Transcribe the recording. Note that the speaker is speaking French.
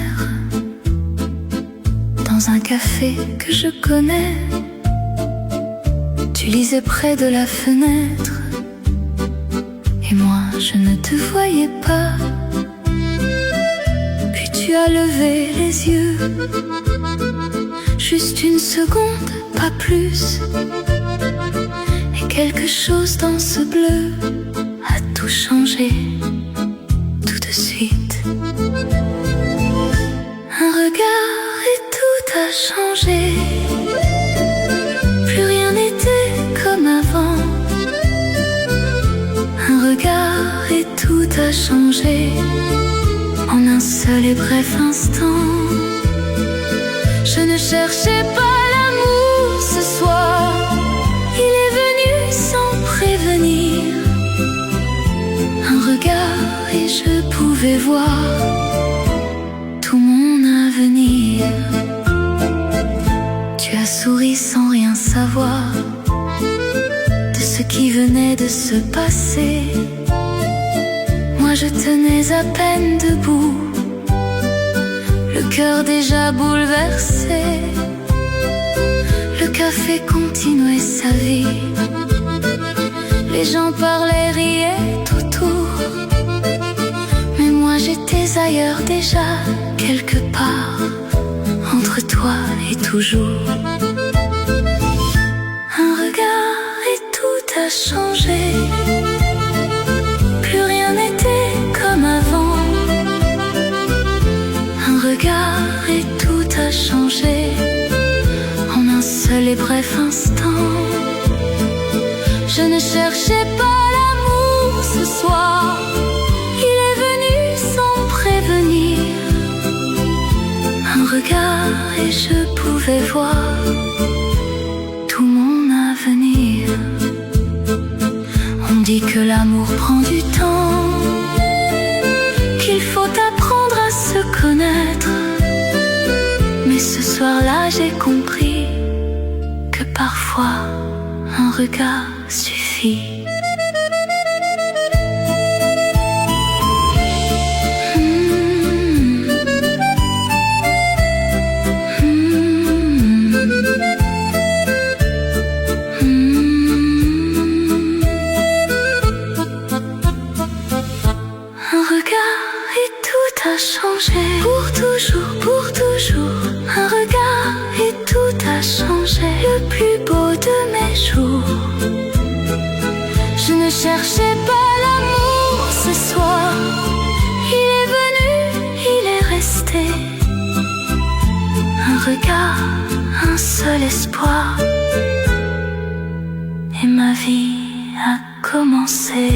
hier, dans un café que je connais. Tu lisais près de la fenêtre, et moi je ne te voyais pas. Puis tu as levé les yeux, juste une seconde, pas plus. Et quelque chose dans ce bleu a tout changé, tout de suite. Un regard et tout a changé. Plus rien n'était comme avant. Un regard et tout a changé en un seul et bref instant. Je ne cherchais pas l'amour ce soir, il est venu sans prévenir. Un regard et je pouvais voir tout mon avenir. Tu as souri sans rien savoir de ce qui venait de se passer. Moi je tenais à peine debout, le cœur déjà bouleversé. Le café continuait sa vie, les gens parlaient, riaient autour. Mais moi j'étais ailleurs déjà, quelque part, entre toi et toujours. Un regard et tout a changé. Plus rien n'était comme avant. Un regard et tout a changé en un seul et bref instant. Je ne cherchais pas l'amour ce soir, il est venu sans prévenir. Un regard et je pouvais voir tout mon avenir. On dit que l'amour prend du temps, qu'il faut apprendre à se connaître. Mais ce soir-là j'ai compris que parfois un regard suffit. Un regard et tout a changé, pour toujours, pour toujours. Un regard et tout a changé, le plus beau de mes jours. Je ne cherchais pas l'amour ce soir, il est venu, il est resté. Un regard, un seul espoir, et ma vie a commencé.